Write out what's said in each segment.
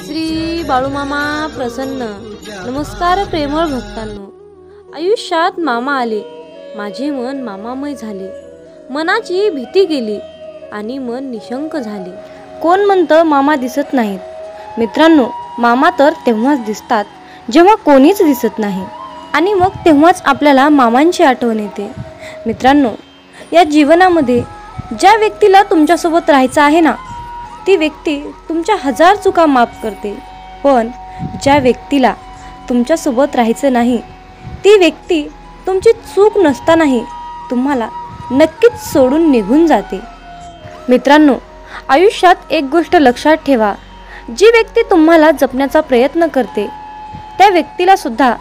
श्री बाळूमामा प्रसन्न. नमस्कार प्रेमळ भक्तांनो. आयुष्यात मामा आले, माझे मन मामामय झाले. मनाची भीती गेली आणि मन निशंक झाले. कोण म्हणतं मामा दिसत नाहीत? मित्रांनो, मामा तर तेव्हाच दिसतात जेव्हा कोणीच दिसत नाही, आणि मग तेव्हाच आपल्याला मामांची आठवण येते. मित्रांनो, या जीवनामध्ये ज्या व्यक्तीला तुमच्यासोबत राहायचं आहे ना, ती व्यक्ती तुमच्या 1000 चुका माफ करते. पण ज्या व्यक्तीला तुमच्यासोबत राहायचं नाही, ती व्यक्ती तुमची चूक नसतानाही तुम्हाला नक्कीच सोडून निघून जाते. मित्रांनो, आयुष्यात एक गोष्ट लक्षात ठेवा, जी व्यक्ती तुम्हाला जपण्याचा प्रयत्न करते त्या व्यक्तीला सुद्धा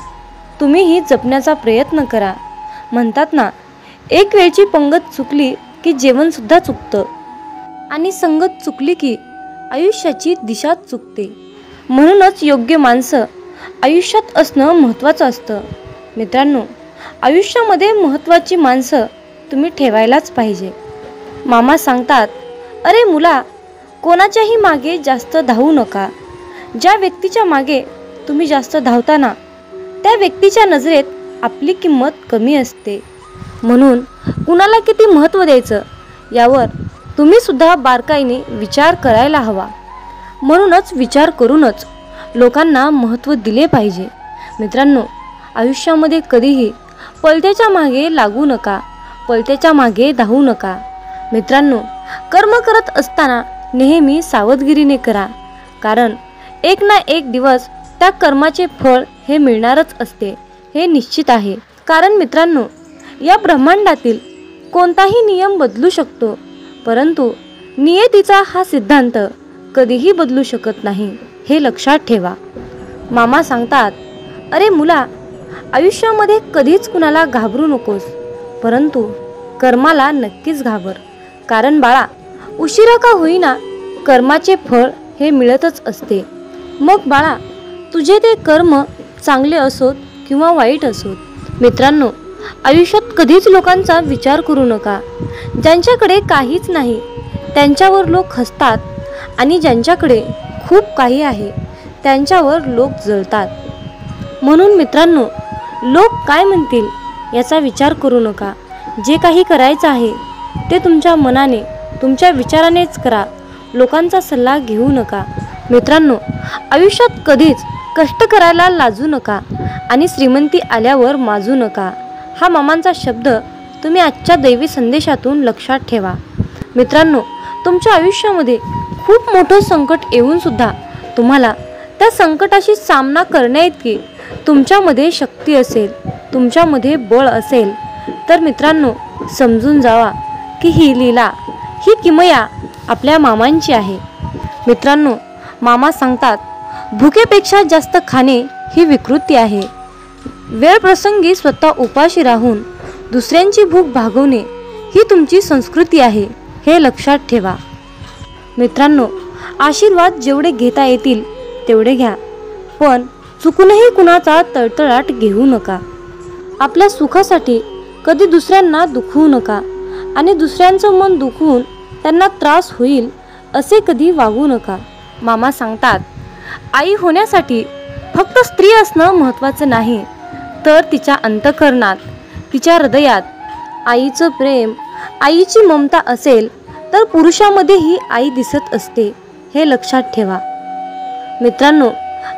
तुम्हीही जपण्याचा प्रयत्न करा. म्हणतात ना, एक वेळची पंगत चुकली की जेवणसुद्धा चुकतं, आणि संगत चुकली की आयुष्याची दिशा चुकते. म्हणूनच योग्य माणसं आयुष्यात असणं महत्त्वाचं असतं. मित्रांनो, आयुष्यामध्ये महत्त्वाची माणसं तुम्ही ठेवायलाच पाहिजे. मामा सांगतात, अरे मुला, कोणाच्याही मागे जास्त धावू नका. ज्या व्यक्तीच्या मागे तुम्ही जास्त धावताना त्या व्यक्तीच्या नजरेत आपली किंमत कमी असते. म्हणून कुणाला किती महत्त्व द्यायचं यावर तुम्ही सुद्धा बारकाईने विचार करायला हवा. म्हणूनच विचार करूनच लोकांना महत्त्व दिले पाहिजे. मित्रांनो, आयुष्यामध्ये कधीही पलत्याच्या मागे लागू नका, पलत्याच्या मागे धावू नका. मित्रांनो, कर्म करत असताना नेहमी सावधगिरीने करा, कारण एक ना एक दिवस त्या कर्माचे फळ हे मिळणारच असते, हे निश्चित आहे. कारण मित्रांनो, या ब्रह्मांडातील कोणताही नियम बदलू शकतो, परंतु नियतीचा हा सिद्धांत कधीही बदलू शकत नाही, हे लक्षात ठेवा. मामा सांगतात, अरे मुला, आयुष्यामध्ये कधीच कुणाला घाबरू नकोस, परंतु कर्माला नक्कीच घाबर. कारण बाळा, उशिरा का होईना कर्माचे फळ हे मिळतच असते. मग बाळा, तुझे ते कर्म चांगले असोत किंवा वाईट असोत. मित्रांनो, आयुष्यात कधीच लोकांचा विचार करू नका. ज्यांच्याकडे काहीच नाही त्यांच्यावर लोक हसतात, आणि ज्यांच्याकडे खूप काही आहे त्यांच्यावर लोक जळतात. म्हणून मित्रांनो, लोक काय म्हणतील याचा विचार करू नका. जे काही करायचं आहे ते तुमच्या मनाने, तुमच्या विचारानेच करा. लोकांचा सल्ला घेऊ नका. मित्रांनो, आयुष्यात कधीच कष्ट करायला लाजू नका, आणि श्रीमंती आल्यावर माजू नका. हा मामांचा शब्द तुम्ही आजच्या दैवी संदेशातून लक्षात ठेवा. मित्रांनो, तुमच्या आयुष्यामध्ये खूप मोठं संकट येऊन सुद्धा तुम्हाला त्या संकटाशी सामना करण्याइतकी तुमच्यामध्ये शक्ती असेल, तुमच्यामध्ये बळ असेल, तर मित्रांनो समजून जावा की ही लीला, ही किमया आपल्या मामांची आहे. मित्रांनो, मामा सांगतात, भुकेपेक्षा जास्त खाणे ही विकृती आहे. वेळ प्रसंगी स्वतः उपाशी राहून दुसऱ्यांची भूक भागवणे ही तुमची संस्कृती आहे, हे लक्षात ठेवा. मित्रांनो, आशीर्वाद जेवढे घेता येतील तेवढे घ्या, पण चुकूनही कुणाचा तळतळाट घेऊ नका. आपल्या सुखासाठी कधी दुसऱ्यांना दुखवू नका, आणि दुसऱ्यांचं मन दुखवून त्यांना त्रास होईल असे कधी वागू नका. मामा सांगतात, आई होण्यासाठी फक्त स्त्री असणं महत्त्वाचं नाही, तर तिच्या अंतःकरणात, तिच्या हृदयात आईचं प्रेम, आईची ममता असेल तर पुरुषामध्येही आई दिसत असते, हे लक्षात ठेवा. मित्रांनो,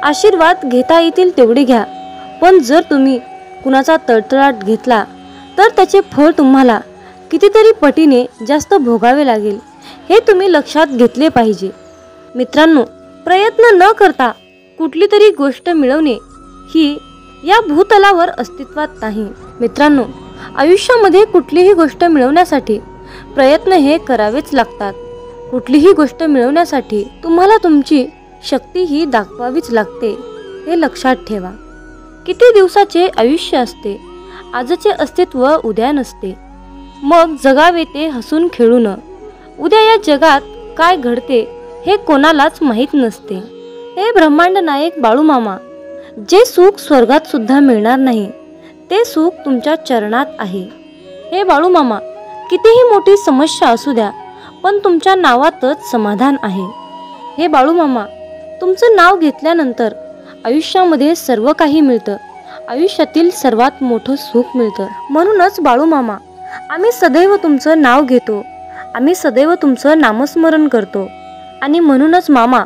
आशीर्वाद घेता येतील तेवढे घ्या, पण जर तुम्ही कुणाचा तळतळाट घेतला तर त्याचे फळ तुम्हाला कितीतरी पटीने जास्त भोगावे लागेल, हे तुम्ही लक्षात घेतले पाहिजे. मित्रांनो, प्रयत्न न करता कुठली तरी गोष्ट मिळवणे ही या भूतलावर अस्तित्वात नाही. मित्रांनो, आयुष्यामध्ये कुठलीही गोष्ट मिळवण्यासाठी प्रयत्न हे करावेच लागतात. कुठलीही गोष्ट मिळवण्यासाठी तुम्हाला तुमची शक्ती ही दाखवावीच लागते, हे लक्षात ठेवा. किती दिवसाचे आयुष्य असते, आजचे अस्तित्व उद्या नसते. मग जगावे ते हसून खेळून. उद्या या जगात काय घडते हे कोणालाच माहीत नसते. हे ब्रह्मांड नायक बाळूमामा, जे सुख स्वर्गात सुद्धा मिळणार नाही ते सुख तुमच्या चरणात आहे. हे बाळूमामा, कितीही मोठी समस्या असू द्या, पण तुमच्या नावातच समाधान आहे. हे बाळूमामा, तुमचं नाव घेतल्यानंतर आयुष्यामध्ये सर्व काही मिळतं. आयुष्यातील सर्वात मोठं सुख मिळतं. म्हणूनच बाळूमामा, आम्ही सदैव तुमचं नाव घेतो. आम्ही सदैव तुमचं नामस्मरण करतो. आणि म्हणूनच मामा,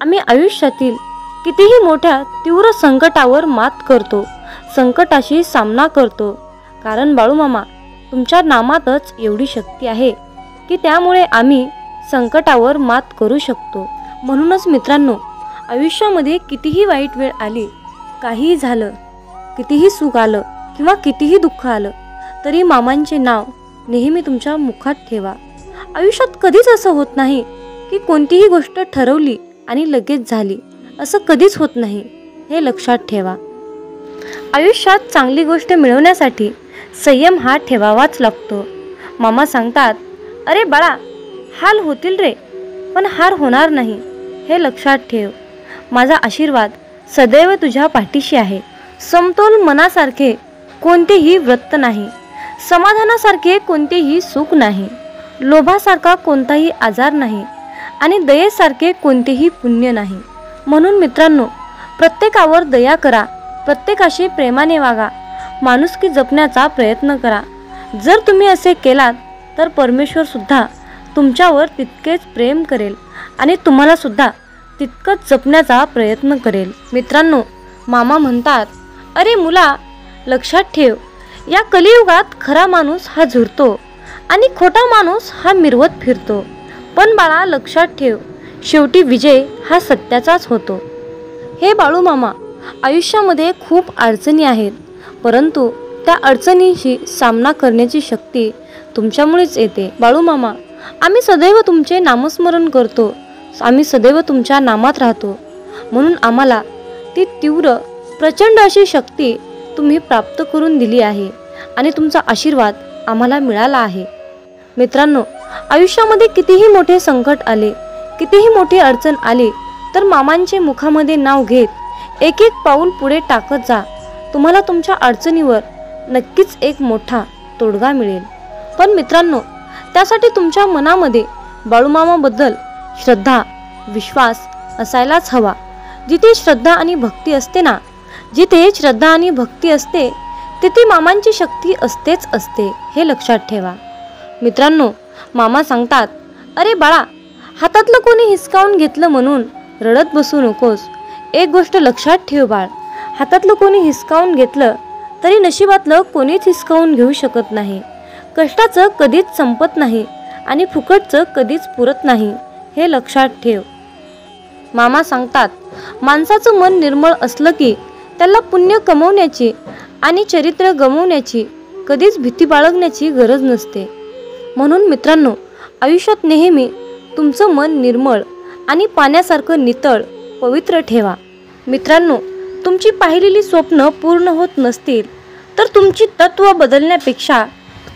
आम्ही आयुष्यातील कितीही मोठ्या तीव्र संकटावर मात करतो, संकटाशी सामना करतो. कारण बाळूमामा, तुमच्या नामातच एवढी शक्ती आहे की त्यामुळे आम्ही संकटावर मात करू शकतो. म्हणूनच मित्रांनो, आयुष्यामध्ये कितीही वाईट वेळ आली, काहीही झालं, कितीही सुख आलं किंवा कितीही दुःख आलं, तरी मामांचे नाव नेहमी तुमच्या मुखात ठेवा. आयुष्यात कधीच असं होत नाही की कोणतीही गोष्ट ठरवली आणि लगेच झाली. असं कधीच होत नाही, हे लक्षात ठेवा. आयुष्यात चांगली गोष्ट मिळवण्यासाठी संयम हा ठेवावाच लागतो. मामा सांगतात, अरे बाळा, हाल होतील रे, पण हार होणार नाही, हे लक्षात ठेव. माझा आशीर्वाद सदैव तुझ्या पाठीशी आहे. समतोल मनासारखे कोणतेही व्रत नाही, समाधानासारखे कोणतेही सुख नाही, लोभासारखा कोणताही आजार नाही आणि दयेसारखे कोणतेही पुण्य नाही. म्हणून मित्रांनो, प्रत्येकावर दया करा, प्रत्येकाशी प्रेमाने वागा, माणुसकी जपण्याचा प्रयत्न करा. जर तुम्ही असे केलात तर परमेश्वर सुद्धा तुमच्यावर तितकेच प्रेम करेल आणि तुम्हाला सुद्धा तितकंच जपण्याचा प्रयत्न करेल. मित्रांनो, मामा म्हणतात, अरे मुला, लक्षात ठेव, या कलियुगात खरा माणूस हा झुरतो आणि खोटा माणूस हा मिरवत फिरतो. पण बाळा, लक्षात ठेव, शेवटी विजय हा सत्याचाच होतो. हे बाळूमामा, आयुष्यामध्ये खूप अडचणी आहेत, परंतु त्या अडचणींशी सामना करण्याची शक्ती तुमच्यामुळेच येते. बाळूमामा, आम्ही सदैव तुमचे नामस्मरण करतो, आम्ही सदैव तुमच्या नामात राहतो. म्हणून आम्हाला ती तीव्र प्रचंड अशी शक्ती तुम्ही प्राप्त करून दिली आहे आणि तुमचा आशीर्वाद आम्हाला मिळाला आहे. मित्रांनो, आयुष्यामध्ये कितीही मोठे संकट आले, कितीही मोठी अडचण आली, तर मामांचे मुखामध्ये नाव घेत एक एक पाऊल पुढे टाकत जा. तुम्हाला तुमच्या अडचणीवर नक्कीच एक मोठा तोडगा मिळेल. पण मित्रांनो, त्यासाठी तुमच्या मनामध्ये बाळूमामाबद्दल श्रद्धा, विश्वास असायलाच हवा. जिथे श्रद्धा आणि भक्ती असते ना, जिथे श्रद्धा आणि भक्ती असते, तिथे मामांची शक्ती असतेच असते, हे लक्षात ठेवा. मित्रांनो, मामा सांगतात, अरे बाळा, हातातलं कोणी हिसकावून घेतलं म्हणून रडत बसू नकोस. एक गोष्ट लक्षात ठेव बाळ, हातातलं कोणी हिसकावून घेतलं तरी नशिबातलं कोणीच हिसकावून घेऊ शकत नाही. कष्टाचं कधीच संपत नाही आणि फुकटचं कधीच पुरत नाही, हे लक्षात ठेव. मामा सांगतात, माणसाचं मन निर्मळ असलं की त्याला पुण्य कमवण्याची आणि चरित्र गमवण्याची कधीच भीती बाळगण्याची गरज नसते. म्हणून मित्रांनो, आयुष्यात नेहमी तुमचं मन निर्मळ आणि पाण्यासारखं नितळ पवित्र ठेवा. मित्रांनो, तुमची पाहिलेली स्वप्न पूर्ण होत नसतील तर तुमची तत्त्व बदलण्यापेक्षा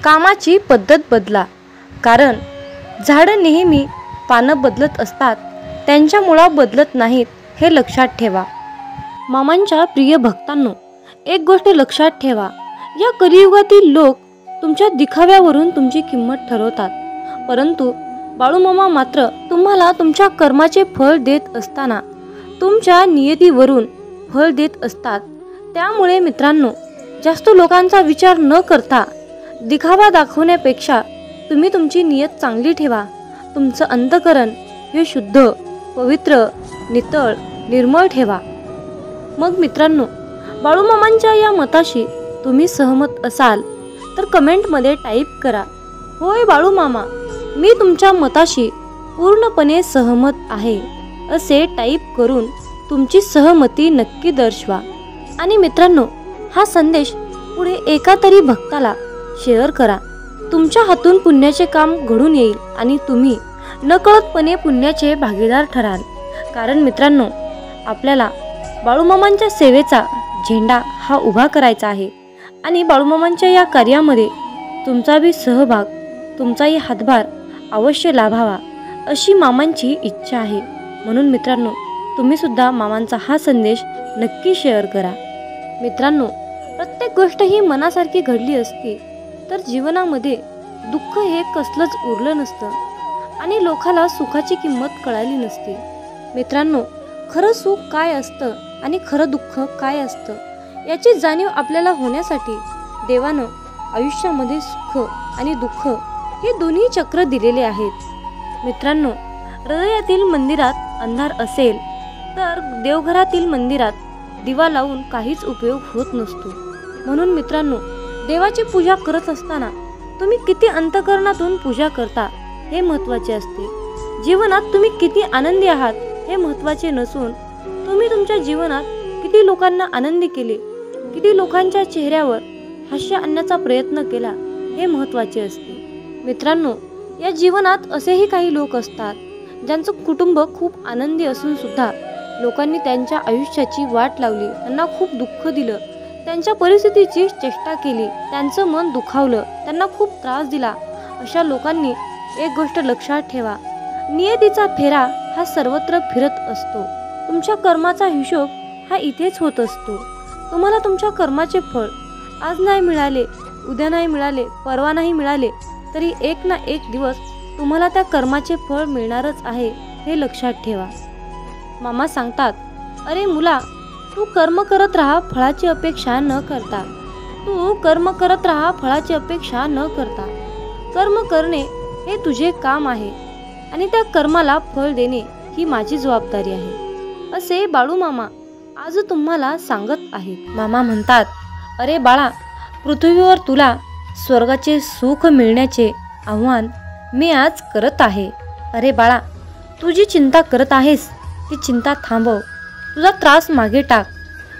कामाची पद्धत बदला. कारण झाडं नेहमी पानं बदलत असतात, त्यांच्या मुळा बदलत नाहीत, हे लक्षात ठेवा. मामांच्या प्रिय भक्तांनो, एक गोष्ट लक्षात ठेवा, या कलियुगातील लोक तुमच्या दिखाव्यावरून तुमची किंमत ठरवतात, परंतु बाळूमामा मात्र तुम्हाला तुमच्या कर्माचे फळ देत असताना तुमच्या नियतीवरून फळ देत असतात. त्यामुळे मित्रांनो, जास्त लोकांचा विचार न करता दिखावा दाखवण्यापेक्षा तुम्ही तुमची नियत चांगली ठेवा. तुमचं अंतःकरण हे शुद्ध, पवित्र, नितळ, निर्मळ ठेवा. मग मित्रांनो, बाळूमामांच्या या मताशी तुम्ही सहमत असाल तर कमेंटमध्ये टाईप करा, होय बाळूमामा, मी तुमच्या मताशी पूर्णपणे सहमत आहे, असे टाईप करून तुमची सहमती नक्की दर्शवा. आणि मित्रांनो, हा संदेश पुढे एका तरी भक्ताला शेअर करा. तुमच्या हातून पुण्याचे काम घडून येईल आणि तुम्ही नकळतपणे पुण्याचे भागीदार ठराल. कारण मित्रांनो, आपल्याला बाळूमामांच्या सेवेचा झेंडा हा उभा करायचा आहे आणि बाळूमामांच्या या कार्यामध्ये तुमचाही सहभाग, तुमचाही हातभार अवश्य लाभावा, अशी मामांची इच्छा आहे. म्हणून मित्रांनो, तुम्ही सुद्धा मामांचा हा संदेश नक्की शेअर करा. मित्रांनो, प्रत्येक गोष्ट ही मनासारखी घडली असती तर जीवनामध्ये दुःख हे कसलंच उरलं नसतं. आणि लोकाला सुखाची किंमत कळाली नसते. मित्रांनो, खरं सुख काय असतं आणि खरं दुःख काय असतं याची जाणीव आपल्याला होण्यासाठी देवानं आयुष्यामध्ये सुख आणि दुःख हे दोन्ही चक्र दिलेले आहेत. मित्रांनो, हृदयातील मंदिरात अंधार असेल तर देवघरातील मंदिरात दिवा लावून काहीच उपयोग होत नसतो. म्हणून मित्रांनो, देवाची पूजा करत असताना तुम्ही किती अंतःकरणातून पूजा करता हे महत्त्वाचे असते. जीवनात तुम्ही किती आनंदी आहात हे महत्त्वाचे नसून तुम्ही तुमच्या जीवनात किती लोकांना आनंदी केले, किती लोकांच्या चेहऱ्यावर हास्य आणण्याचा प्रयत्न केला हे महत्त्वाचे असते. मित्रांनो, या जीवनात असेही काही लोक असतात ज्यांचं कुटुंब खूप आनंदी असून सुद्धा लोकांनी त्यांच्या आयुष्याची वाट लावली, त्यांना खूप दुःख दिलं, त्यांच्या परिस्थितीची चेष्टा केली, त्यांचं मन दुखावलं, त्यांना खूप त्रास दिला. अशा लोकांनी एक गोष्ट लक्षात ठेवा, नियतीचा फेरा हा सर्वत्र फिरत असतो. तुमच्या कर्माचा हिशोब हा इथेच होत असतो. तुम्हाला तुमच्या कर्माचे फळ आज नाही मिळाले, उद्या नाही मिळाले, परवा नाही मिळाले तरी एक ना एक दिवस तुम्हाला त्या कर्माचे फळ मिळणारच आहे हे लक्षात ठेवा. मामा सांगतात, अरे मुला, तू कर्म करत राहा फळाची अपेक्षा न करता. तू कर्म करत राहा फळाची अपेक्षा न करता. कर्म करणे हे तुझे काम आहे आणि त्या कर्माला फळ देणे ही माझी जबाबदारी आहे, असे बाळू मामा आज तुम्हाला सांगत आहेत. मामा म्हणतात, अरे बाळा, पृथ्वीवर तुला स्वर्गाचे सुख मिळण्याचे आव्हान मी आज करत आहे. अरे बाळा, तू जी चिंता करत आहेस ती चिंता थांबव, तुझा त्रास मागे टाक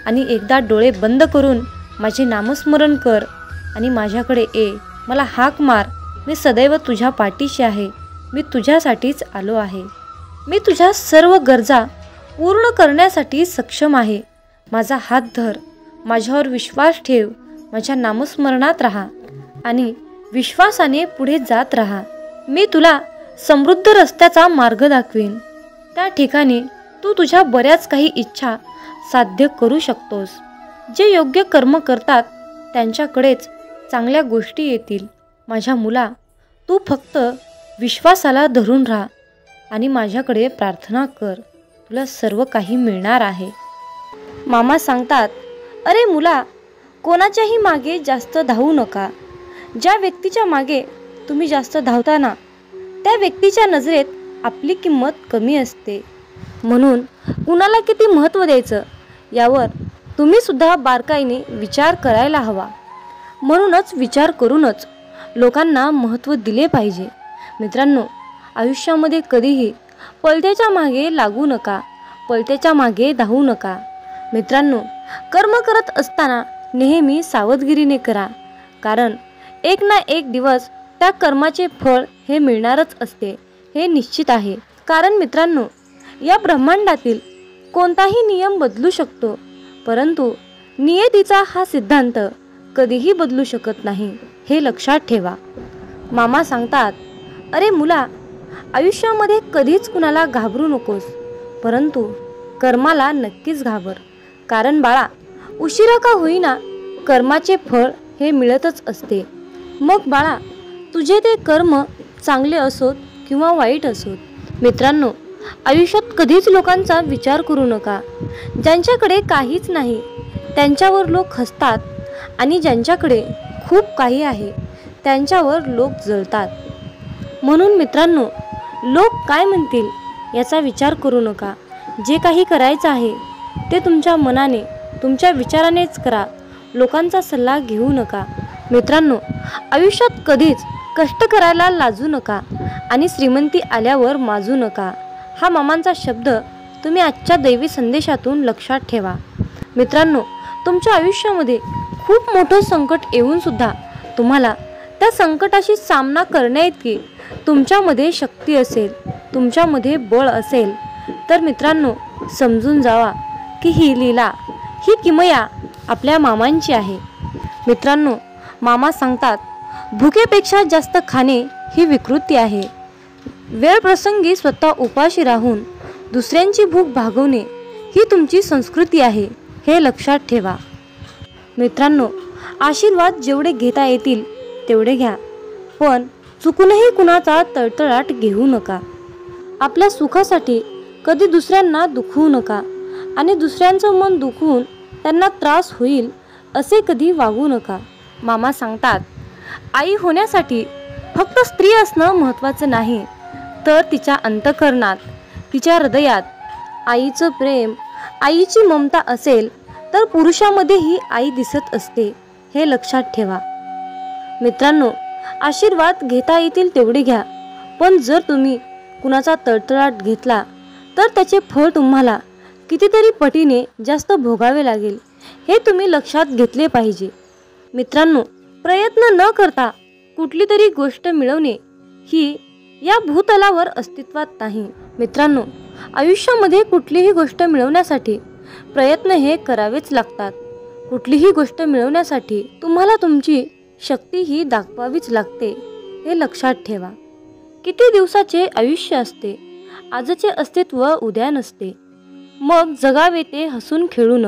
आणि एकदा डोळे बंद करून माझे नामस्मरण कर आणि माझ्याकडे ये. मला हाक मार, मी सदैव तुझ्या पाठीशी आहे. मी तुझ्यासाठीच आलो आहे. मी तुझ्या सर्व गरजा पूर्ण करण्यासाठी सक्षम आहे. माझा हात धर, माझ्यावर विश्वास ठेव, माझ्या नामस्मरणात राहा आणि विश्वासाने पुढे जात राहा. मी तुला समृद्ध रस्त्याचा मार्ग दाखवीन. त्या ठिकाणी तू तुझ्या बऱ्याच काही इच्छा साध्य करू शकतोस. जे योग्य कर्म करतात त्यांच्याकडेच चांगल्या गोष्टी येतील. माझ्या मुला, तू फक्त विश्वासाला धरून राहा आणि माझ्याकडे प्रार्थना कर, तुला सर्व काही मिळणार आहे. मामा सांगतात, अरे मुला, कोणाच्याही मागे जास्त धावू नका. ज्या व्यक्तीच्या मागे तुम्ही जास्त धावता ना, त्या व्यक्तीच्या नजरेत आपली किंमत कमी असते. म्हणून कुणाला किती महत्त्व द्यायचं यावर तुम्ही सुद्धा बारकाईने विचार करायला हवा. म्हणूनच विचार करूनच लोकांना महत्त्व दिले पाहिजे. मित्रांनो, आयुष्यामध्ये कधीही पलत्याच्या मागे लागू नका, पलत्याच्या मागे धावू नका. मित्रांनो, कर्म करत असताना नेहमी सावधगिरीने करा, कारण एक ना एक दिवस त्या कर्माचे फळ हे मिळणारच असते, हे निश्चित आहे. कारण मित्रांनो, या ब्रह्मांडातील कोणताही नियम बदलू शकतो, परंतु नियतीचा हा सिद्धांत कधीही बदलू शकत नाही, हे लक्षात ठेवा. मामा सांगतात, अरे मुला, आयुष्यामध्ये कधीच कुणाला घाबरू नकोस, परंतु कर्माला नक्कीच घाबर. कारण बाळा, उशिरा का होईना कर्माचे फळ हे मिळतच असते. मग बाळा, तुझे ते कर्म चांगले असोत किंवा वाईट असोत. मित्रांनो, आयुष्यात कधीच लोकांचा विचार करू नका. ज्यांच्याकडे काहीच नाही त्यांच्यावर लोक हसतात आणि ज्यांच्याकडे खूप काही आहे त्यांच्यावर लोक जळतात. म्हणून मित्रांनो, लोक काय म्हणतील याचा विचार करू नका. जे काही करायचं आहे ते तुमच्या मनाने, तुमच्या विचारानेच करा. लोकांचा सल्ला घेऊ नका. मित्रांनो, आयुष्यात कधीच कष्ट करायला लाजू नका आणि श्रीमंती आल्यावर माजू नका. हा मामांचा शब्द तुम्ही आजच्या दैवी संदेशातून लक्षात ठेवा. मित्रांनो, तुमच्या आयुष्यामध्ये खूप मोठं संकट येऊन सुद्धा तुम्हाला त्या संकटाशी सामना करण्याइतकी तुमच्यामध्ये शक्ती असेल, तुमच्यामध्ये बळ असेल, तर मित्रांनो समजून जावा की ही लीला, ही किमया आपल्या मामांची आहे. मित्रांनो, मामा सांगतात, भुकेपेक्षा जास्त खाणे ही विकृती आहे. वेळ प्रसंगी स्वतः उपाशी राहून दुसऱ्यांची भूक भागवणे ही तुमची संस्कृती आहे, हे लक्षात ठेवा. मित्रांनो, आशीर्वाद जेवढे घेता येतील तेवढे घ्या, पण चुकूनही कुणाचा तळतळाट घेऊ नका. आपल्या सुखासाठी कधी दुसऱ्यांना दुखवू नका आणि दुसऱ्यांचं मन दुखवून त्यांना त्रास होईल असे कधी वागू नका. मामा सांगतात, आई होण्यासाठी फक्त स्त्री असणं महत्त्वाचं नाही, तर तिच्या अंतःकरणात, तिच्या हृदयात आईचं प्रेम, आईची ममता असेल तर पुरुषामध्येही आई दिसत असते, हे लक्षात ठेवा. मित्रांनो, आशीर्वाद घेता येतील तेवढे घ्या, पण जर तुम्ही कुणाचा तळतळाट घेतला तर त्याचे फळ तुम्हाला कितीतरी पटीने जास्त भोगावे लागेल, हे तुम्ही लक्षात घेतले पाहिजे. मित्रांनो, प्रयत्न न करता कुठली तरी गोष्ट मिळवणे ही या भूतलावर अस्तित्वात नाही. मित्रांनो, आयुष्यामध्ये कुठलीही गोष्ट मिळवण्यासाठी प्रयत्न हे करावेच लागतात. कुठलीही गोष्ट मिळवण्यासाठी तुम्हाला तुमची शक्ती ही दाखवावीच लागते, हे लक्षात ठेवा. किती दिवसाचे आयुष्य असते, आजचे अस्तित्व उद्या नसते. मग जगावे ते हसून खेळून.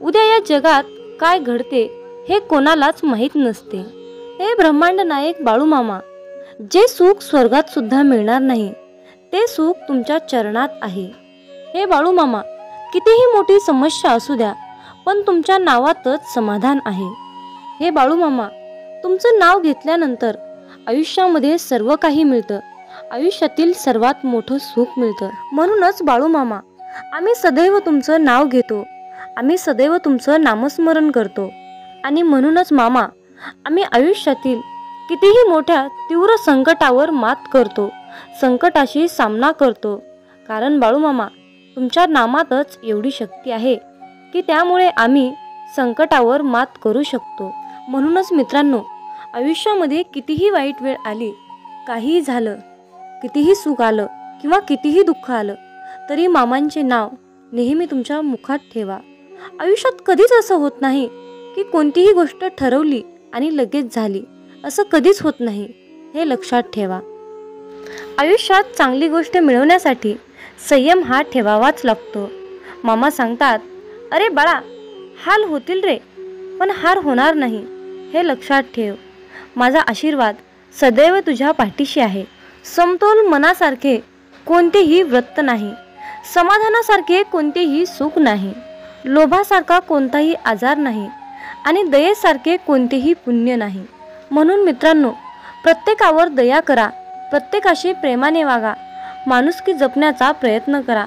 उद्या या जगात काय घडते हे कोणालाच माहीत नसते. हे ब्रह्मांड नायक बाळूमामा, जे सुख स्वर्गात सुद्धा मिळणार नाही ते सुख तुमच्या चरणात आहे. हे बाळूमामा, कितीही मोठी समस्या असू द्या, पण तुमच्या नावातच समाधान आहे. हे बाळूमामा, तुमचं नाव घेतल्यानंतर आयुष्यामध्ये सर्व काही मिळतं, आयुष्यातील सर्वात मोठं सुख मिळतं. म्हणूनच बाळूमामा, आम्ही सदैव तुमचं नाव घेतो, आम्ही सदैव तुमचं नामस्मरण करतो. आणि म्हणूनच मामा, आम्ही आयुष्यातील कितीही मोठ्या तीव्र संकटावर मात करतो, संकटाशी सामना करतो. कारण बाळूमामा, तुमच्या नामातच एवढी शक्ती आहे की त्यामुळे आम्ही संकटावर मात करू शकतो. म्हणूनच मित्रांनो, आयुष्यामध्ये कितीही वाईट वेळ आली, काहीही झालं, कितीही सुख आलं किंवा कितीही दुःख आलं, तरी मामांचे नाव नेहमी तुमच्या मुखात ठेवा. आयुष्यात कधीच असं होत नाही की कोणतीही गोष्ट ठरवली आणि लगेच झाली, असं कधीच होत नाही, हे लक्षात ठेवा. आयुष्यात चांगली गोष्ट मिळवण्यासाठी संयम हा ठेवावाच लागतो. मामा सांगतात, अरे बाळा, हाल होतील रे, पण हार होणार नाही, हे लक्षात ठेव. माझा आशीर्वाद सदैव तुझ्या पाठीशी आहे. समतोल मनासारखे कोणतेही वृत्त नाही, समाधानासारखे कोणतेही सुख नाही, लोभासारखा कोणताही आजार नाही आणि दयेसारखे कोणतेही पुण्य नाही. म्हणून मित्रांनो, प्रत्येकावर दया करा, प्रत्येकाशी प्रेमाने वागा, माणुसकी जपण्याचा प्रयत्न करा.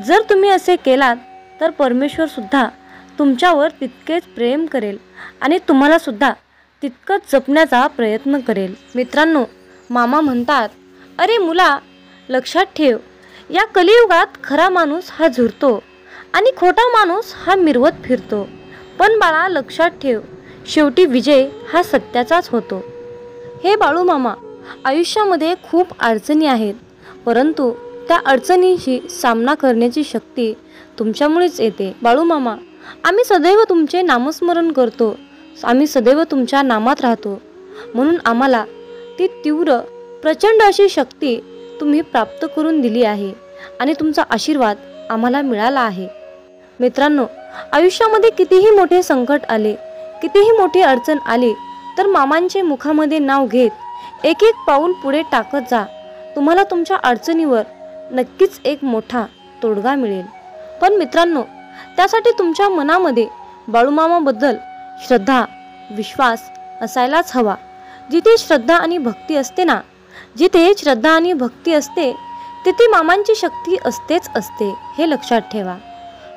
जर तुम्ही असे केलात तर परमेश्वर सुद्धा तुमच्यावर तितकेच प्रेम करेल आणि तुम्हाला सुद्धा तितकंच जपण्याचा प्रयत्न करेल. मित्रांनो, मामा म्हणतात, अरे मुला, लक्षात ठेव, या कलियुगात खरा माणूस हा झुरतो आणि खोटा माणूस हा मिरवत फिरतो. पण बाळा, लक्षात ठेव, शेवटी विजय हा सत्याचाच होतो. हे बाळूमामा, आयुष्यामध्ये खूप अडचणी आहेत, परंतु त्या अडचणींशी सामना करण्याची शक्ती तुमच्यामुळेच येते. बाळूमामा, आम्ही सदैव तुमचे नामस्मरण करतो, आम्ही सदैव तुमच्या नामात राहतो. म्हणून आम्हाला ती तीव्र प्रचंड अशी शक्ती तुम्ही प्राप्त करून दिली आहे आणि तुमचा आशीर्वाद आम्हाला मिळाला आहे. मित्रांनो, आयुष्यामध्ये कितीही मोठे संकट आले, कितीही मोठी अडचण आली, तर मामांचे मुखामध्ये नाव घेत एक एक पाऊल पुढे टाकत जा. तुम्हाला तुमच्या अडचणीवर नक्कीच एक मोठा तोडगा मिळेल. पण मित्रांनो, त्यासाठी तुमच्या मनामध्ये बाळूमामाबद्दल श्रद्धा, विश्वास असायलाच हवा. जिथे श्रद्धा आणि भक्ती असते ना, जिथे श्रद्धा आणि भक्ती असते, तिथे मामांची शक्ती असतेच असते, हे लक्षात ठेवा.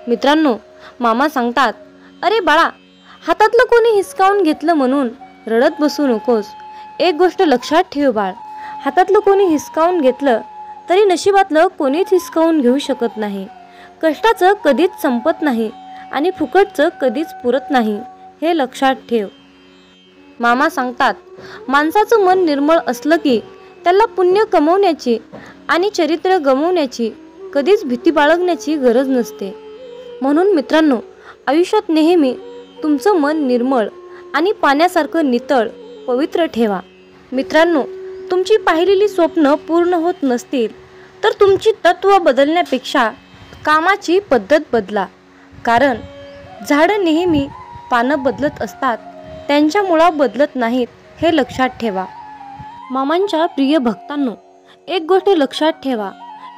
मित्रांनो, मामा सांगतात, अरे बाळा, हातातलं कोणी हिसकावून घेतलं म्हणून रडत बसू नकोस. एक गोष्ट लक्षात ठेव बाळ, हातातलं कोणी हिसकावून घेतलं तरी नशिबातलं कोणीच हिसकावून घेऊ शकत नाही. कष्टाचं कधीच संपत नाही आणि फुकटचं कधीच पुरत नाही, हे लक्षात ठेव. मामा सांगतात, माणसाचं मन निर्मळ असलं की त्याला पुण्य कमवण्याची आणि चरित्र गमवण्याची कधीच भीती बाळगण्याची गरज नसते. म्हणून मित्रांनो, आयुष्यात नेहमी तुमचं मन निर्मळ आणि पाण्यासारखं नितळ पवित्र ठेवा. मित्रांनो, तुमची पाहिलेली स्वप्न पूर्ण होत नसतील तर तुमची तत्त्व बदलण्यापेक्षा कामाची पद्धत बदला. कारण झाडं नेहमी पानं बदलत असतात, त्यांच्या मुळा बदलत नाहीत, हे लक्षात ठेवा. मामांच्या प्रिय भक्तांनो, एक गोष्ट लक्षात ठेवा,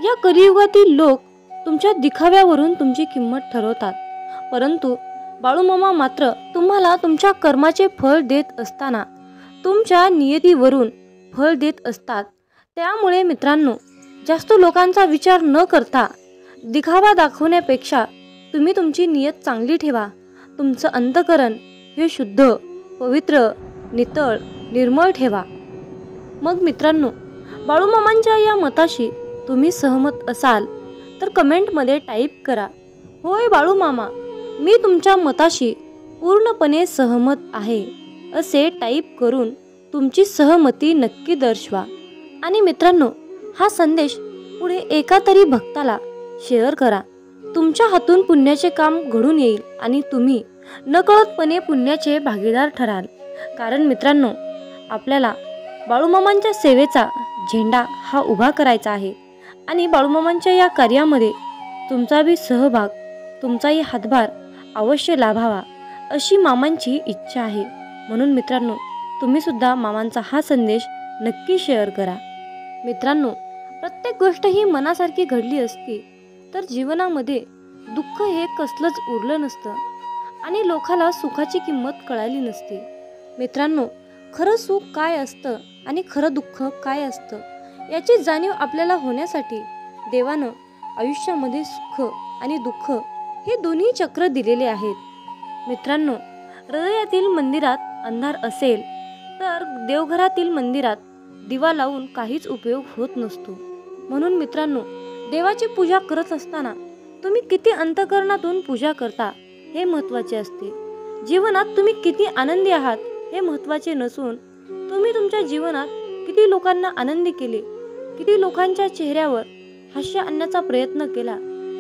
या कलियुगातील लोक तुमच्या दिखाव्यावरून तुमची किंमत ठरवतात, परंतु बाळूमामा मात्र तुम्हाला तुमच्या कर्माचे फळ देत असताना तुमच्या नियतीवरून फळ देत असतात. त्यामुळे मित्रांनो, जास्त लोकांचा विचार न करता दिखावा दाखवण्यापेक्षा तुम्ही तुमची नियत चांगली ठेवा. तुमचं अंतःकरण हे शुद्ध, पवित्र, नितळ, निर्मळ ठेवा. मग मित्रांनो, बाळूमामांच्या या मताशी तुम्ही सहमत असाल तर कमेंटमध्ये टाईप करा, होय बाळूमामा, मी तुमच्या मताशी पूर्णपणे सहमत आहे, असे टाईप करून तुमची सहमती नक्की दर्शवा. आणि मित्रांनो, हा संदेश पुढे एका तरी भक्ताला शेअर करा. तुमच्या हातून पुण्याचे काम घडून येईल आणि तुम्ही नकळतपणे पुण्याचे भागीदार ठराल. कारण मित्रांनो, आपल्याला बाळूमामांच्या सेवेचा झेंडा हा उभा करायचा आहे आणि बाळूमामांच्या या कार्यामध्ये तुमचा बी सहभाग, तुमचाही हातभार अवश्य लाभावा, अशी मामांची इच्छा आहे. म्हणून मित्रांनो, तुम्ही सुद्धा मामांचा हा संदेश नक्की शेअर करा. मित्रांनो, प्रत्येक गोष्ट ही मनासारखी घडली असती तर जीवनामध्ये दुःख हे कसलंच उरलं नसतं आणि लोकाला सुखाची किंमत कळाली नसती. मित्रांनो, खरं सुख काय असतं आणि खरं दुःख काय असतं याची जाणीव आपल्याला होण्यासाठी देवानं आयुष्यामध्ये सुख आणि दुःख हे दोन्ही चक्र दिलेले आहेत. मित्रांनो, हृदयातील मंदिरात अंधार असेल तर देवघरातील मंदिरात दिवा लावून काहीच उपयोग होत नसतो. म्हणून मित्रांनो, देवाची पूजा करत असताना तुम्ही किती अंतःकरणातून पूजा करता हे महत्त्वाचे असते. जीवनात तुम्ही किती आनंदी आहात हे महत्त्वाचे नसून तुम्ही तुमच्या जीवनात किती लोकांना आनंदी केले, किती लोकांच्या चेहऱ्यावर हास्य आणण्याचा प्रयत्न केला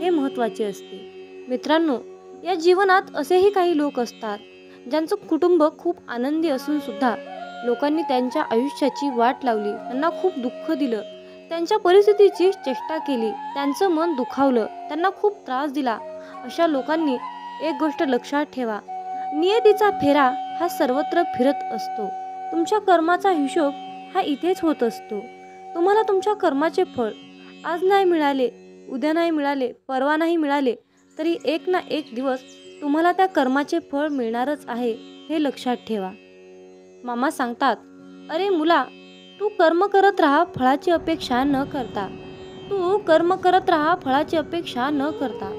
हे महत्त्वाचे असते. मित्रांनो, या जीवनात असेही काही लोक असतात ज्यांचं कुटुंब खूप आनंदी असून सुद्धा लोकांनी त्यांच्या आयुष्याची वाट लावली, त्यांना खूप दुःख दिलं, त्यांच्या परिस्थितीची चेष्टा केली, त्यांचं मन दुखावलं, त्यांना खूप त्रास दिला. अशा लोकांनी एक गोष्ट लक्षात ठेवा, नियतीचा फेरा हा सर्वत्र फिरत असतो. तुमच्या कर्माचा हिशोब हा इथेच होत असतो. तुम्हाला तुमच्या कर्माचे फळ आज नाही मिळाले, उद्या नाही मिळाले, परवा नाही मिळाले, तरी एक ना एक दिवस तुम्हाला त्या कर्माचे फळ मिळणारच आहे, हे लक्षात ठेवा. मामा सांगतात, अरे मुला, तू कर्म करत राहा फळाची अपेक्षा न करता. तू कर्म करत राहा फळाची अपेक्षा न करता.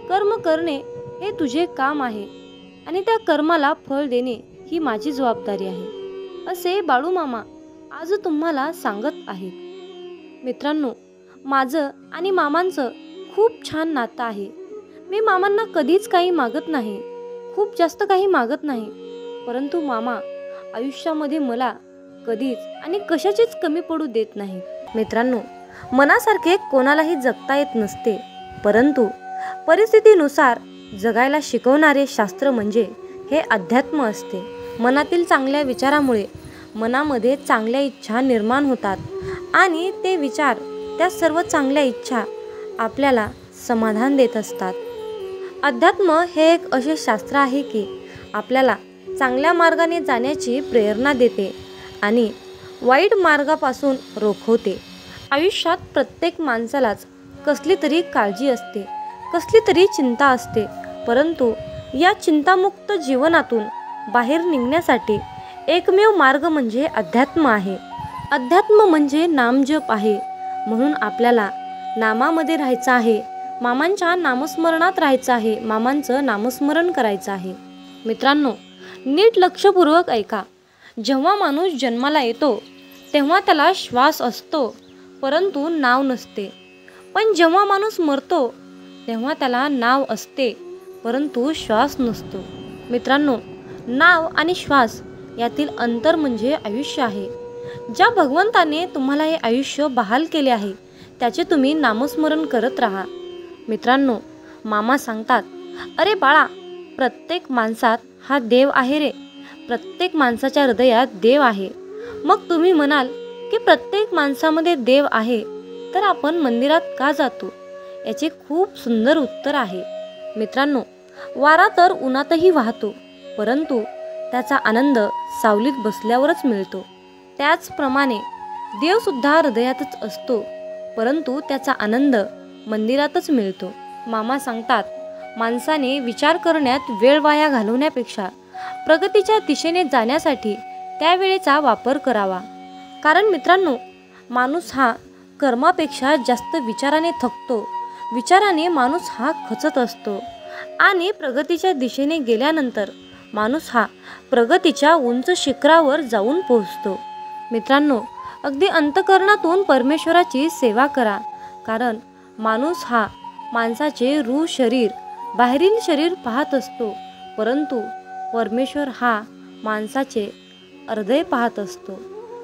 कर्म करणे हे तुझे काम आहे आणि त्या कर्माला फळ देणे ही माझी जबाबदारी आहे, असे बाळूमामा आज तुम्हाला सांगत आहेत. मित्रांनो, माझं आणि मामांचं खूप छान नातं आहे. मी मामांना कधीच काही मागत नाही, खूप जास्त काही मागत नाही, परंतु मामा आयुष्यामध्ये मला कधीच आणि कशाचीच कमी पडू देत नाही. मित्रांनो, मनासारखे कोणालाही जगता येत नसते, परंतु परिस्थितीनुसार जगायला शिकवणारे शास्त्र म्हणजे हे अध्यात्म असते. मनातील चांगल्या विचारामुळे मनामध्ये चांगल्या इच्छा निर्माण होतात आणि ते विचार, त्या सर्व चांगल्या इच्छा आपल्याला समाधान देत असतात. अध्यात्म हे एक असे शास्त्र आहे की आपल्याला चांगल्या मार्गाने जाण्याची प्रेरणा देते आणि वाईट मार्गापासून रोखवते. आयुष्यात प्रत्येक माणसालाच कसली तरी काळजी असते, कसली तरी चिंता असते, परंतु या चिंतामुक्त जीवनातून बाहेर निघण्यासाठी एकमेव मार्ग म्हणजे अध्यात्म आहे. अध्यात्म म्हणजे नामजप आहे. म्हणून आपल्याला नामामध्ये राहायचं आहे, मामांच्या नामस्मरणात राहायचं आहे, मामांचं नामस्मरण करायचं आहे. मित्रांनो, नीट लक्षपूर्वक ऐका. जेव्हा माणूस जन्माला येतो तेव्हा त्याला श्वास असतो, परंतु नाव नसते. पण जेव्हा माणूस मरतो तेव्हा त्याला नाव असते, परंतु श्वास नसतो. मित्रांनो, नाव आणि श्वास यातील अंतर म्हणजे आयुष्य आहे. ज्या भगवंताने तुम्हाला हे आयुष्य बहाल केले आहे त्याचे तुम्ही नामस्मरण करत राहा. मित्रांनो, मामा सांगतात, अरे बाळा, प्रत्येक माणसात हा देव आहे रे. प्रत्येक माणसाच्या हृदयात देव आहे. मग तुम्ही म्हणाल की प्रत्येक माणसामध्ये देव आहे तर आपण मंदिरात का जातो? याचे खूप सुंदर उत्तर आहे. मित्रांनो, वारा तर उन्हातही वाहतो, परंतु त्याचा आनंद सावलीत बसल्यावरच मिळतो. त्याचप्रमाणे देवसुद्धा हृदयातच असतो, परंतु त्याचा आनंद मंदिरातच मिळतो. मामा सांगतात, माणसाने विचार करण्यात वेळ वाया घालवण्यापेक्षा प्रगतीच्या दिशेने जाण्यासाठी त्या वेळेचा वापर करावा. कारण मित्रांनो, माणूस हा कर्मापेक्षा जास्त विचाराने थकतो. विचाराने माणूस हा खचत असतो आणि प्रगतीच्या दिशेने गेल्यानंतर माणूस हा प्रगतीच्या उंच शिखरावर जाऊन पोहोचतो. मित्रांनो, अगदी अंतःकरणातून परमेश्वराची सेवा करा. कारण माणूस हा माणसाचे रूह शरीर, बाहेरील शरीर पाहत असतो, परंतु परमेश्वर हा माणसाचे हृदय पाहत असतो.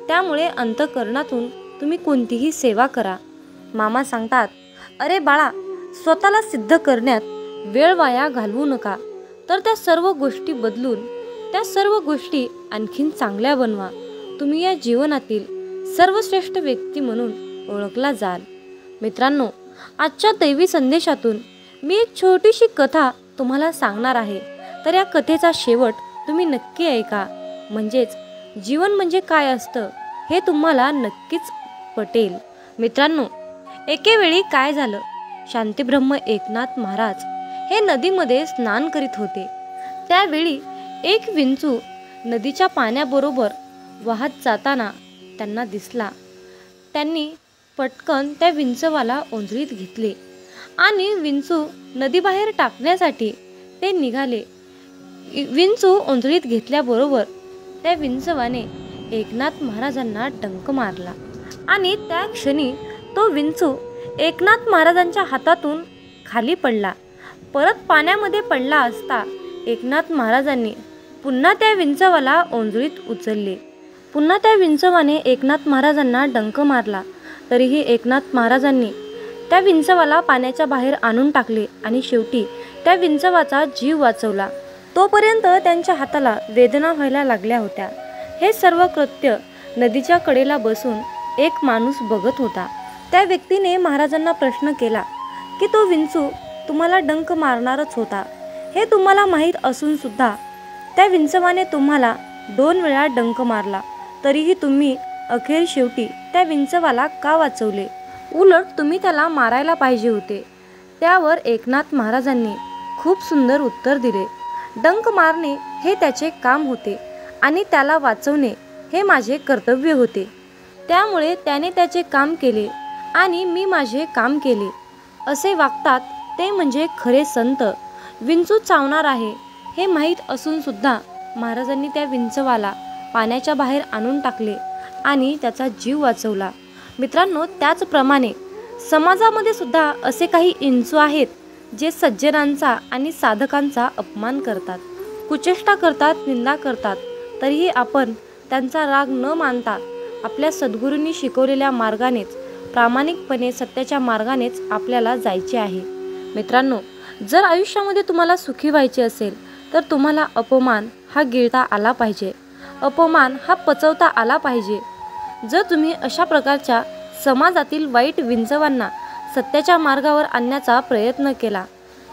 त्यामुळे अंतःकरणातून तुम्ही कोणतीही सेवा करा. मामा सांगतात, अरे बाळा, स्वतःला सिद्ध करण्यात वेळ वाया घालवू नका, तर त्या सर्व गोष्टी बदलून त्या सर्व गोष्टी आणखीन चांगल्या बनवा. तुम्ही या जीवनातील सर्वश्रेष्ठ व्यक्ती म्हणून ओळखला जाल. मित्रांनो, आजच्या दैवी संदेशातून मी एक छोटीशी कथा तुम्हाला सांगणार आहे. तर या कथेचा शेवट तुम्ही नक्की ऐका, म्हणजेच जीवन म्हणजे काय असतं हे तुम्हाला नक्कीच पटेल. मित्रांनो, एके वेळी काय झालं, शांतीब्रह्म एकनाथ महाराज हे नदीमध्ये स्नान करीत होते. त्यावेळी एक विंचू नदीच्या पाण्याबरोबर वाहत जाताना त्यांना दिसला. त्यांनी पटकन त्या विंचवाला ओंजळीत घेतले आणि विंचू नदीबाहेर टाकण्यासाठी ते निघाले. विंचू ओंजळीत घेतल्याबरोबर त्या विंचवाने एकनाथ महाराजांना डंक मारला आणि त्या क्षणी तो विंचू एकनाथ महाराजांच्या हातातून खाली पडला. परत पाण्यामध्ये पडला असता एकनाथ महाराजांनी पुन्हा त्या विंचवाला ओंजळीत उचलले. पुन्हा त्या विंचवाने एकनाथ महाराजांना डंक मारला. तरीही एकनाथ महाराजांनी त्या विंचवाला पाण्याच्या बाहेर आणून टाकले आणि शेवटी त्या विंचवाचा जीव वाचवला. तोपर्यंत त्यांच्या हाताला वेदना व्हायला लागल्या होत्या. हे सर्व कृत्य नदीच्या कडेला बसून एक माणूस बघत होता. त्या व्यक्तीने महाराजांना प्रश्न केला की तो विंचू तुम्हाला डंक मारणारच होता, हे तुम्हाला माहीत असून सुद्धा त्या विंचवाने तुम्हाला 2 वेळा डंक मारला, तरीही तुम्ही अखेर शेवटी त्या विंचवाला का वाचवले? उलट तुम्ही त्याला मारायला पाहिजे होते. त्यावर एकनाथ महाराजांनी खूप सुंदर उत्तर दिले, डंक मारणे हे त्याचे काम होते आणि त्याला वाचवणे हे माझे कर्तव्य होते. त्यामुळे त्याने त्याचे काम केले आणि मी माझे काम केले. असे वागतात ते म्हणजे खरे संत. विंचू चावणार आहे हे माहीत असून सुद्धा महाराजांनी त्या विंचवाला पाण्याच्या बाहेर आणून टाकले आणि त्याचा जीव वाचवला. मित्रांनो, त्याचप्रमाणे समाजामध्ये सुद्धा असे काही विंचू आहेत जे सज्जनांचा आणि साधकांचा अपमान करतात, कुचेष्टा करतात, निंदा करतात. तरीही आपण त्यांचा राग न मानता आपल्या सद्गुरूंनी शिकवलेल्या मार्गानेच, प्रामाणिकपणे सत्याच्या मार्गानेच आपल्याला जायचे आहे. मित्रांनो, जर आयुष्यामध्ये तुम्हाला सुखी व्हायचे असेल तर तुम्हाला अपमान हा गिळता आला पाहिजे, अपमान हा पचवता आला पाहिजे. जर तुम्ही अशा प्रकारच्या समाजातील वाईट विंचवांना सत्याच्या मार्गावर आणण्याचा प्रयत्न केला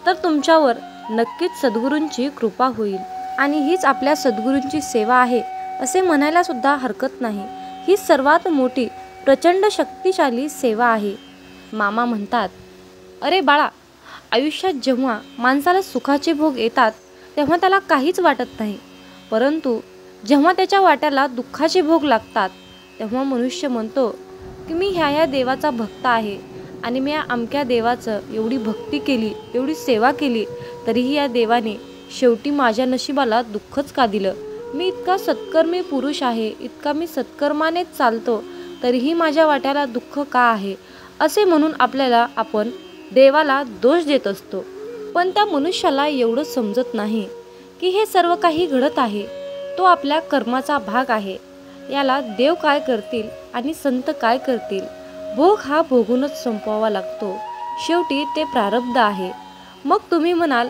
तर तुमच्यावर नक्कीच सद्गुरूंची कृपा होईल आणि हीच आपल्या सद्गुरूंची सेवा आहे असे म्हणायला सुद्धा हरकत नाही. ही सर्वात मोठी प्रचंड शक्तिशाली सेवा आहे. मामा म्हणतात, अरे बाळा, आयुष्यात जेव्हा माणसाला सुखाचे भोग येतात तेव्हा त्याला काहीच वाटत नाही, परंतु जेव्हा त्याच्या वाट्याला दुःखाचे भोग लागतात तेव्हा मनुष्य म्हणतो की मी ह्या देवाचा भक्त आहे आणि मी या अमक्या देवाचं एवढी भक्ती केली, एवढी सेवा केली, तरीही या देवाने शेवटी माझ्या नशिबाला दुःखच का दिलं? मी इतका सत्कर्मी पुरुष आहे, इतका मी सत्कर्मानेच चालतो, तरीही माझ्या वाट्याला दुःख का आहे? असे म्हणून आपण देवाला दोष देत असतो. पण त्या मनुष्याला एवढं समजत नाही की हे सर्व काही घडत आहे तो आपल्या कर्माचा भाग आहे. याला देव काय करतील आणि संत काय करतील? भोग हा भोगूनच संपवावा लागतो. शेवटी ते प्रारब्ध आहे. मग तुम्ही म्हणाल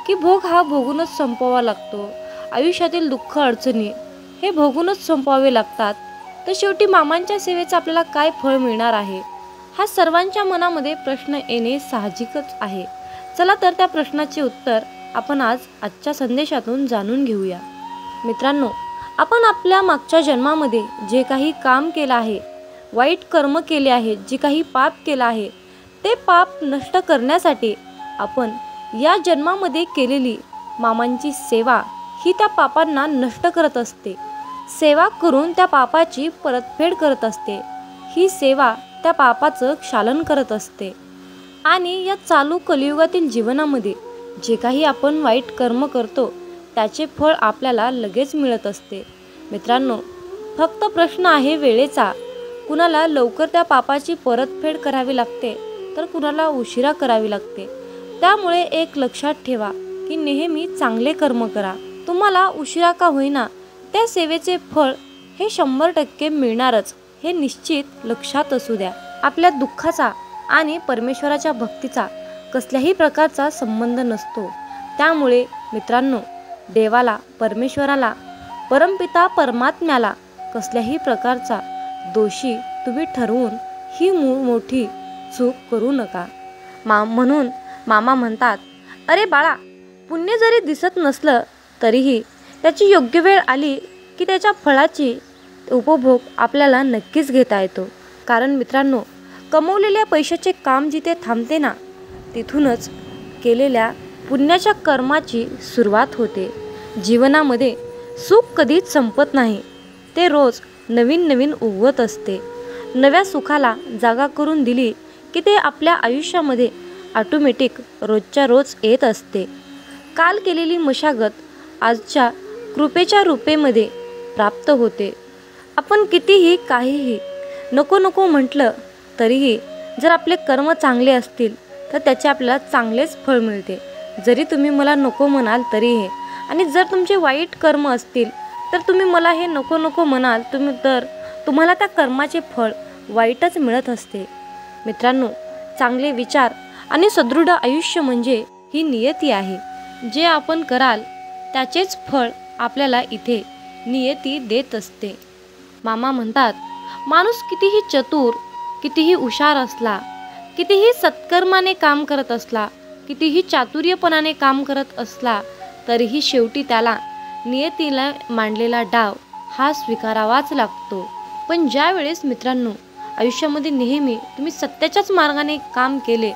की भोग हा भोगूनच संपवावा लागतो, आयुष्यातील दुःख अडचणी हे भोगूनच संपवावे लागतात, तर शेवटी मामांच्या सेवेचं आपल्याला काय फळ मिळणार आहे? हा सर्वांच्या मनामध्ये प्रश्न येणे साहजिकच आहे. चला तर त्या प्रश्नाचे उत्तर आपण आजच्या संदेशातून जाणून घेऊया. मित्रांनो, आपण आपल्या मागच्या जन्मामध्ये जे काही काम केलं आहे, वाईट कर्म केले आहेत, जे काही पाप केलं आहे ते पाप नष्ट करण्यासाठी आपण या जन्मामध्ये केलेली मामांची सेवा ही त्या पापांना नष्ट करत असते. सेवा करून त्या पापाची परतफेड करत असते. ही सेवा त्या पापाचं क्षालन करत असते. आणि या चालू कलियुगातील जीवनामध्ये जे काही आपण वाईट कर्म करतो त्याचे फळ आपल्याला लगेच मिळत असते. मित्रांनो, फक्त प्रश्न आहे वेळेचा. कुणाला लवकर त्या पापाची परतफेड करावी लागते तर कुणाला उशिरा करावी लागते. त्यामुळे एक लक्षात ठेवा की नेहमी चांगले कर्म करा. तुम्हाला उशिरा का होईना त्या सेवेचे फळ हे 100% मिळणारच, हे निश्चित लक्षात असू द्या. आपल्या दुःखाचा आणि परमेश्वराच्या भक्तीचा कसल्याही प्रकारचा संबंध नसतो. त्यामुळे मित्रांनो, देवाला, परमेश्वराला, परमपिता परमात्म्याला कसल्याही प्रकारचा दोषी तुम्ही ठरवून ही मोठी चूक करू नका. म्हणून मामा म्हणतात, अरे बाळा, पुण्य जरी दिसत नसलं तरीही त्याची योग्य वेळ आली की त्याच्या फळाची उपभोग आपल्याला नक्कीच घेता येतो. कारण मित्रांनो, कमवलेल्या पैशाचे काम जिथे थांबते ना, तिथूनच केलेल्या पुण्याच्या कर्माची सुरुवात होते. जीवनामध्ये सुख कधीच संपत नाही. ते रोज नवीन नवीन उगवत असते. नव्या सुखाला जागा करून दिली की ते आपल्या आयुष्यामध्ये ऑटोमॅटिक रोजच्या रोज येत असते. काल केलेली मशागत आजच्या कृपेच्या रूपेमध्ये प्राप्त होते. आपण कितीही काहीही नको नको म्हटलं तरीही जर आपले कर्म चांगले असतील तर त्याचे आपल्याला चांगलेच फळ मिळते. जरी तुम्ही मला नको म्हणाल तरीही, आणि जर तुमचे वाईट कर्म असतील तर तुम्ही मला हे नको नको म्हणाल तर तुम्हाला त्या कर्माचे फळ वाईटच मिळत असते. मित्रांनो, चांगले विचार आणि सदृढ आयुष्य म्हणजे ही नियती आहे. जे आपण कराल त्याचेच फळ आपल्याला इथे नियती देत असते. मामा म्हणतात, माणूस कितीही चतुर, कितीही हुशार असला, कितीही सत्कर्माने काम करत असला, कितीही चातुर्यपणाने काम करत असला तरीही शेवटी त्याला नियतीला मांडलेला डाव हा स्वीकारावाच लागतो. पण ज्या वेळेस मित्रांनो आयुष्यामध्ये नेहमी तुम्ही सत्याच्याच मार्गाने काम केले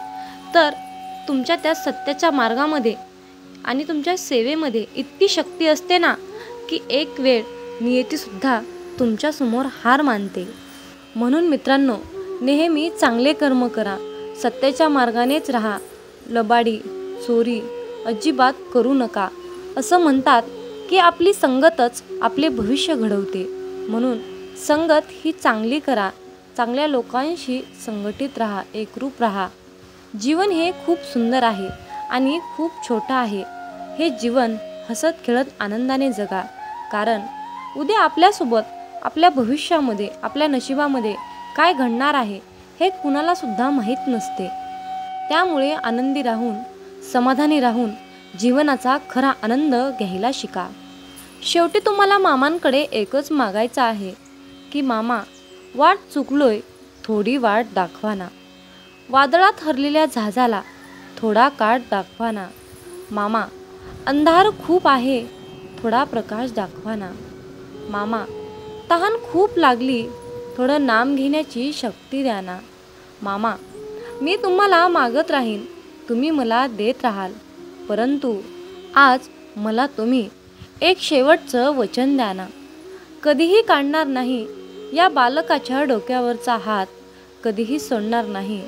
तर तुमच्या त्या सत्याच्या मार्गामध्ये आणि तुमच्या सेवेमध्ये इतकी शक्ती असते ना की एक वेळ नियतीसुद्धा तुमच्यासमोर हार मानते. म्हणून मित्रांनो, नेहमी चांगले कर्म करा, सत्याच्या मार्गानेच राहा, लबाडी चोरी अजिबात करू नका. असं म्हणतात की आपली संगतच आपले भविष्य घडवते. म्हणून संगत ही चांगली करा, चांगल्या लोकांशी संघटित राहा, एकरूप राहा. जीवन हे खूप सुंदर आहे आणि खूप छोटं आहे. हे जीवन हसत खेळत आनंदाने जगा. कारण उद्या आपल्यासोबत, आपल्या भविष्यामध्ये, आपल्या नशिबामध्ये काय घडणार आहे हे कुणाला सुद्धा माहीत नसते. त्यामुळे आनंदी राहून, समाधानी राहून जीवनाचा खरा आनंद घ्यायला शिका. शेवटी तुम्हाला मामांकडे एकच मागायचं आहे की मामा, वाट चुकलोय, थोडी वाट दाखवा ना. वादळात हरलेल्या जहाजाला थोडा काठ दाखवा ना. मामा, अंधार खूप आहे, थोडा प्रकाश दाखवा ना. मामा, तहान खूप लागली, थोडं नाम घेण्याची शक्ती द्या ना. मामा, मी तुम्हाला मागत राहीन, तुम्ही मला देत राहाल. परंतु आज मला तुम्ही एक शेवटचं वचन द्या ना. कधीही काढणार नाही या बालकाच्या डोक्यावरचा हात, कधीही सोडणार नाही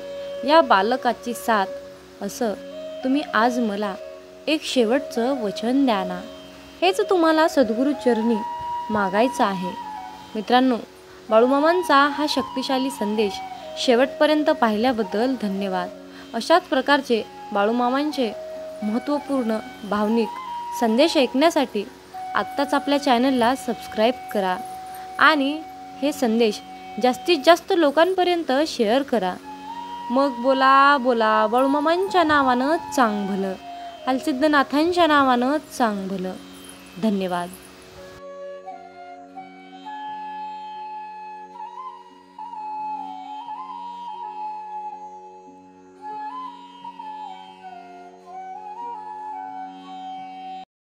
या बालकाची साथ. असं तुम्ही आज मला एक शेवटचं वचन द्या ना. हेच तुम्हाला सद्गुरू चरणी मागायचं आहे. मित्रांनो, बाळूमामांचा हा शक्तिशाली संदेश शेवटपर्यंत पाहिल्याबद्दल धन्यवाद. अशाच प्रकारचे बाळूमामांचे महत्त्वपूर्ण भावनिक संदेश ऐकण्यासाठी आत्ताच आपल्या चॅनलला सबस्क्राईब करा आणि हे संदेश जास्तीत जास्त लोकांपर्यंत शेअर करा. मग बोला बोला बाळूमामांच्या नावानं चांग भलं, हालसिद्धनाथांच्या नावानं चांग भलं. धन्यवाद.